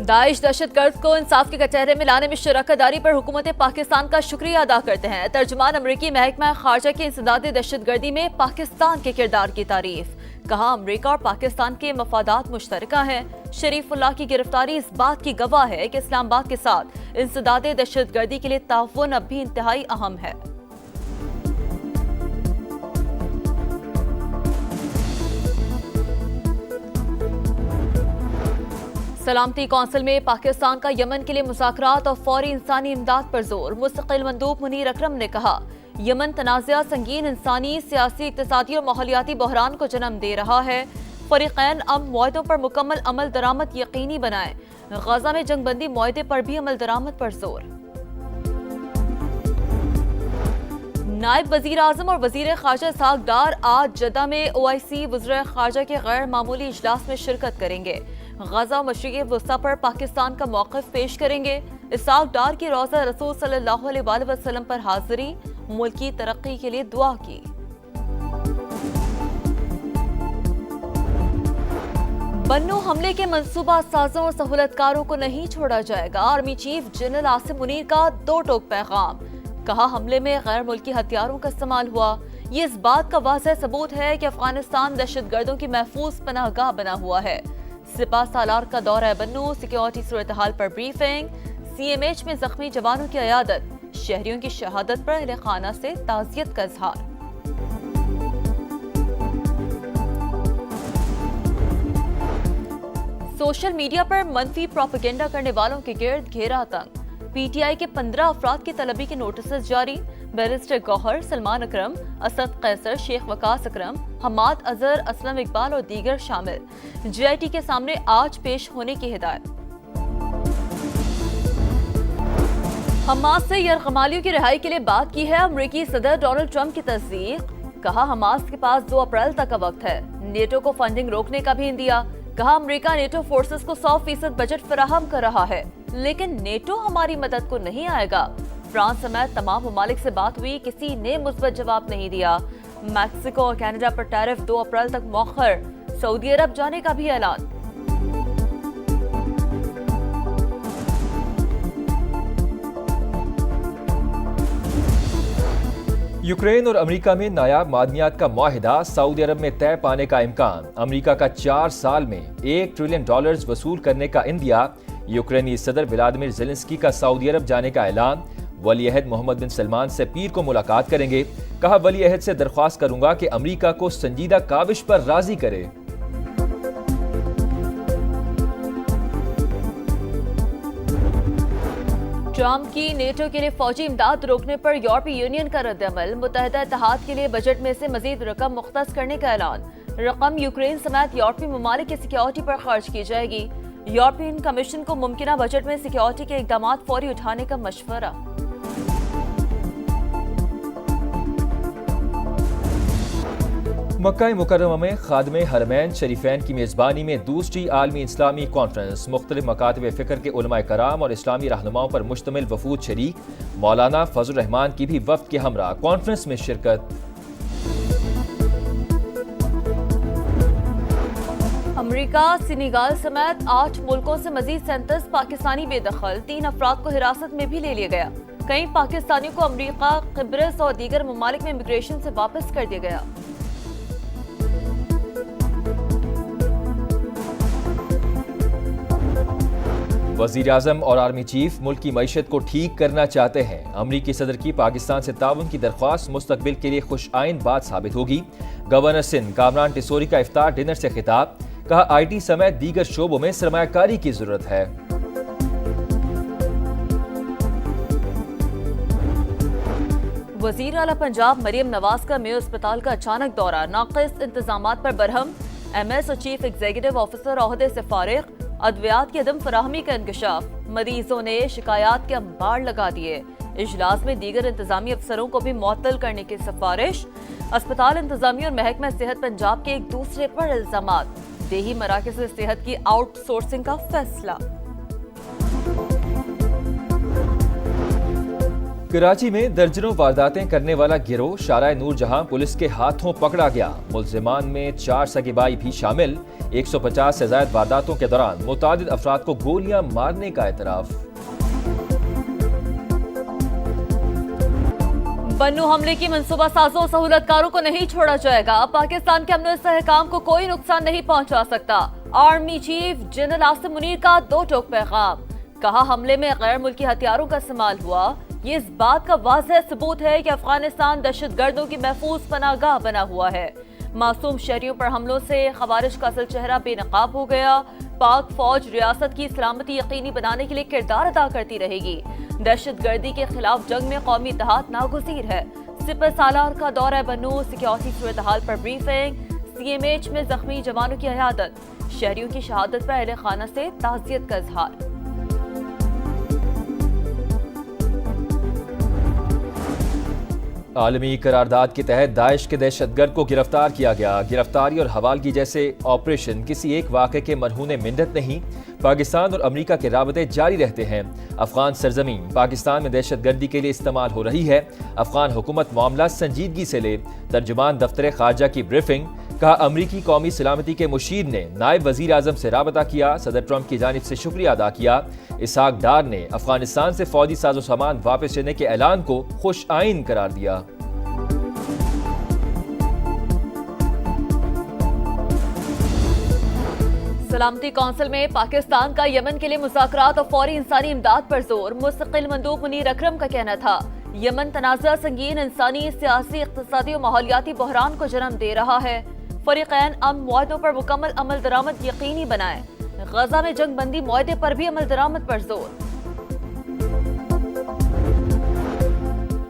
Daesh दहशत गर्द को इंसाफ के कटहरे में लाने में शराकत पर हुकूमत पाकिस्तान का शुक्रिया अदा करते हैं। तर्जुमान अमरीकी महकमा खारजा की इंसदादी दहशत गर्दी में पाकिस्तान के किरदार की तारीफ। कहा, अमरीका और पाकिस्तान के मफादात मुश्तरका हैं। शरीफुल्लाह की गिरफ्तारी इस बात की गवाह है कि इस्लामाबाद के साथ इंसदादी दहशत गर्दी के लिए ताउन अब भी इंतहाई अहम है। सलामती कौंसिल में पाकिस्तान का यमन के लिए मुज़ाकरात और फौरी इंसानी इमदाद पर जोर। मुस्तकिल मंदूब मुनीर अकरम ने कहा, यमन तनाज़ा संगीन इंसानी, सियासी, इक़्तिसादी और माहौलियाती बहरान को जन्म दे रहा है। फ़रीक़ैन अब मुआहदों पर मुकम्मल अमल दरामद यकीनी बनाएं। गज़ा में जंगबंदी मुआहदे पर भी अमल दरामद पर जोर। नायब वज़ीर आज़म और वज़ीर ख़ारजा इसहाक़ डार आज जद्दा में OIC वज़ीर ख़ारजा के गैर मामूली इजलास में शिरकत करेंगे। गज़ा और मशरिक़ी वस्ता पर पाकिस्तान का मौक़िफ़ पेश करेंगे। इसहाक़ डार की रोज़ा रसूल सल्लल्लाहु अलैहि वसल्लम पर हाज़िरी, मुल्क की तरक्की के लिए दुआ की। बन्नू हमले के मंसूबा साजों और सहूलतकारों को नहीं छोड़ा जाएगा। Army chief general Asim Munir का दो टोक पैगाम। कहा, हमले में गैर मुल्की हथियारों का इस्तेमाल हुआ। ये इस बात का वाज़ेह सबूत है कि अफगानिस्तान दहशत गर्दों की महफूज पनाहगाह बना हुआ है। सिपा सालार का दौरा बन्नू, सिक्योरिटी सूरत हाल पर ब्रीफिंग। CMH में जख्मी जवानों की अयादत। शहरियों की शहादत पर अहले खाना से ताज़ियत का इजहार। सोशल मीडिया पर मनफी प्रोपेगेंडा करने वालों के गिर्द घेरा तंग। PTI के 15 अफराद की तलबी के नोटिस जारी। बैरिस्टर गौहर, सलमान अकरम, असद कैसर, शेख वकास अकरम, हमाद अजहर, असलम इकबाल और दीगर शामिल। GIT के सामने आज पेश होने की हिदायत। हमास से यरगमालियों की रिहाई के लिए बात की है अमरीकी सदर डोनाल्ड ट्रंप की तस्दीक। कहा, हमास के पास 2 अप्रैल तक का वक्त है। नेटो को फंडिंग रोकने का भी दिया। कहा, अमेरिका नेटो फोर्सेस को 100% बजट फराहम कर रहा है, लेकिन नेटो हमारी मदद को नहीं आएगा। फ्रांस समेत तमाम ममालिक से बात हुई, किसी ने मुस्बत जवाब नहीं दिया। मैक्सिको और कनाडा पर टैरिफ 2 अप्रैल तक मौखर। सऊदी अरब जाने का भी ऐलान। यूक्रेन और अमेरिका में नायाब मादनियात का मुआहिदा, सऊदी अरब में तय पाने का इम्कान। अमेरिका का 4 साल में $1 ट्रिलियन वसूल करने का इंदिया। यूक्रेनी सदर व्लादिमीर ज़ेलेंस्की का सऊदी अरब जाने का ऐलान। वली अहद मोहम्मद बिन सलमान से पीर को मुलाकात करेंगे। कहा, वली अहद से दरख्वास्त करूंगा कि अमेरिका को संजीदा काविश पर राजी करे। ट्रंप की नेटो के लिए फौजी इमदाद रोकने पर यूरोपीय यूनियन का रद्द-ए-अमल। मुत्तहिदा इत्तेहाद के लिए बजट में से मजीद रकम मुख्तस करने का ऐलान। रकम यूक्रेन समेत यूरोपीय ममालिक की सिक्योरिटी पर खर्च की जाएगी। यूरोपियन कमीशन को मुमकिना बजट में सिक्योरिटी के इकदाम फौरी उठाने का मशवरा। मक्का मुकर्रमा में खादमे हरमैन शरीफैन की मेज़बानी में दूसरी आलमी इस्लामी कॉन्फ्रेंस। मुख्तलिफ मकातब फ़िक्र के उलमाए कराम और इस्लामी रहनुमाओं पर मुश्तमिल वफूद शरीक। मौलाना फजल रहमान की भी वफ्द के हमरा कॉन्फ्रेंस में शिरकत। अमेरिका, सेनेगल समेत 8 मुल्कों से मजीद 37 पाकिस्तानी बेदखल। 3 अफराद को हिरासत में भी ले लिया गया। कई पाकिस्तानियों को अमेरिका, किब्रिस और दीगर ममालिक में इमिग्रेशन से वापस कर दिया गया। वज़ीर आज़म और आर्मी चीफ मुल्क की मईशत को ठीक करना चाहते हैं। अमरीकी सदर की पाकिस्तान से ताउन की दरख्वास्त मुस्तकबिल के लिए खुश आइन बात साबित होगी। गवर्नर सिंध कामरान टिसोरी का इफ्तार डिनर से खिताब। कहा, IT समेत दीगर शोबों में सरमायाकारी की जरूरत है। वज़ीर आला पंजाब मरियम नवाज का मेयो अस्पताल का अचानक दौरा। नाक़िस इंतजामात पर बरहम। MS और चीफ एग्जीक्यूटिव ऑफिसर ओहदे से फारिग। अद्वियात की अदम फराहमी का इंकशाफ। मरीजों ने शिकायत के अंबार लगा दिए। इजलास में दीगर इंतजामी अफसरों को भी मुअत्तल करने की सिफारिश। अस्पताल इंतजामी और महकमा सेहत पंजाब के एक दूसरे पर इल्जामात। देही मराकज़ सेहत की आउटसोर्सिंग का फैसला। कराची में दर्जनों वारदातें करने वाला गिरोह शारा नूर जहां पुलिस के हाथों पकड़ा गया। मुल्जिमान में 4 सगे भाई भी शामिल। 150 से ज्यादा वारदातों के दौरान मुतादिद अफराद को गोलियां मारने का एतराफ। बन्नू हमले की मंसूबा साजों सहूलतकारों को नहीं छोड़ा जाएगा। पाकिस्तान के अमन इस्तेहकाम को कोई नुकसान नहीं पहुंचा सकता। Army chief general Asim Munir का दो टोक पैगाम। कहा हमले में गैर मुल्की हथियारों का इस्तेमाल हुआ। ये इस बात का वाज़ेह सबूत है कि अफगानिस्तान दहशतगर्दों की महफूज पनाहगाह बना हुआ है। मासूम शहरियों पर हमलों से खवारिज का असल चेहरा बेनकाब हो गया। पाक फौज रियासत की सलामती यकीनी बनाने के लिए किरदार अदा करती रहेगी। दहशतगर्दी के खिलाफ जंग में कौमी इत्तेहाद नागुज़ीर है। सिपह सालार का दौरा बन्नू, सिक्योरिटी सूरत हाल पर ब्रीफिंग। CMH में जख्मी जवानों की अयादत। शहरियों की शहादत पर अहले खाना से ताज़ियत का इजहार। आलमी करारदाद के तहत दाइश के दहशतगर्द को गिरफ्तार किया गया। गिरफ्तारी और हवालगी जैसे ऑपरेशन किसी एक वाक़े के मरहूने मिन्नत नहीं। पाकिस्तान और अमेरिका के राबते जारी रहते हैं। अफगान सरजमीन पाकिस्तान में दहशतगर्दी के लिए इस्तेमाल हो रही है। अफगान हुकूमत मामला संजीदगी से ले। तर्जुमान दफ्तर खारजा की ब्रीफिंग। कहा अमरीकी कौमी सलामती के मुशीर ने नायब वजीर आजम से राबता किया। सदर ट्रंप की जानिब से शुक्रिया अदा किया। इसहाक डार ने अफगानिस्तान से फौजी साजो सामान वापस लेने के ऐलान को खुश आइन करार दिया। सलामती कौंसिल में पाकिस्तान का यमन के लिए मुज़ाकरात और फौरी इंसानी इमदाद पर जोर। मुस्तकिल मंदूब मुनीर अकरम का कहना था यमन तनाज़ा संगीन इंसानी, सियासी, इक़्तिसादी और माहौलियाती बहरान को जन्म दे रहा है। फरीक़ैन अमन मुआहदों पर मुकम्मल अमल दरामद यकीनी बनाएं। गजा में जंग बंदी मुआहदे पर भी अमल दरामद पर जोर।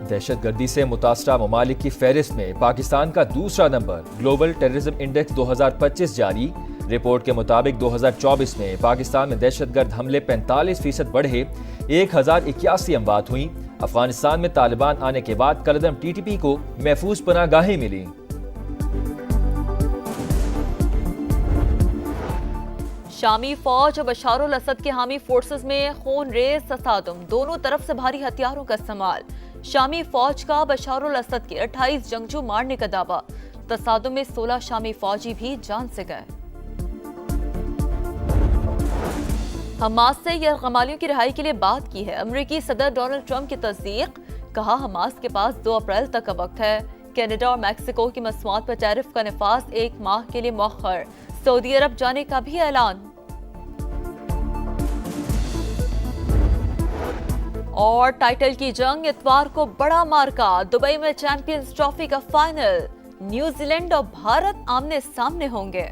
दहशतगर्दी से मुतासरा ममालिक की फहरिस्त में पाकिस्तान का दूसरा नंबर। ग्लोबल टेररिज्म इंडेक्स 2025 जारी। रिपोर्ट के मुताबिक 2024 में पाकिस्तान में दहशतगर्द हमले 45% बढ़े। 1081 अमवात हुई। अफगानिस्तान में तालिबान आने के बाद कलदम TTP को महफूज पनाहगाहें मिली। शामी फौज और बशार अल असद के हामी फोर्सेस में खून रेज तसादुम। दोनों तरफ से भारी हथियारों का इस्तेमाल। शामी फौज का बशार अल असद के 28 जंगजू मारने का दावा। तसादुम में 16 शामी फौजी भी जान से गए। हमास से यरगमालियों की रिहाई के लिए बात की है अमेरिकी सदर डोनाल्ड ट्रंप की तस्दीक। कहा हमास के पास 2 अप्रैल तक का वक्त है। कनाडा और मैक्सिको की मसनूआत पर टैरिफ का नफाज 1 माह के लिए मौखर। सऊदी अरब जाने का भी ऐलान। और टाइटल की जंग इतवार को बड़ा मार्का। दुबई में चैंपियंस ट्रॉफी का फाइनल। न्यूजीलैंड और भारत आमने सामने होंगे।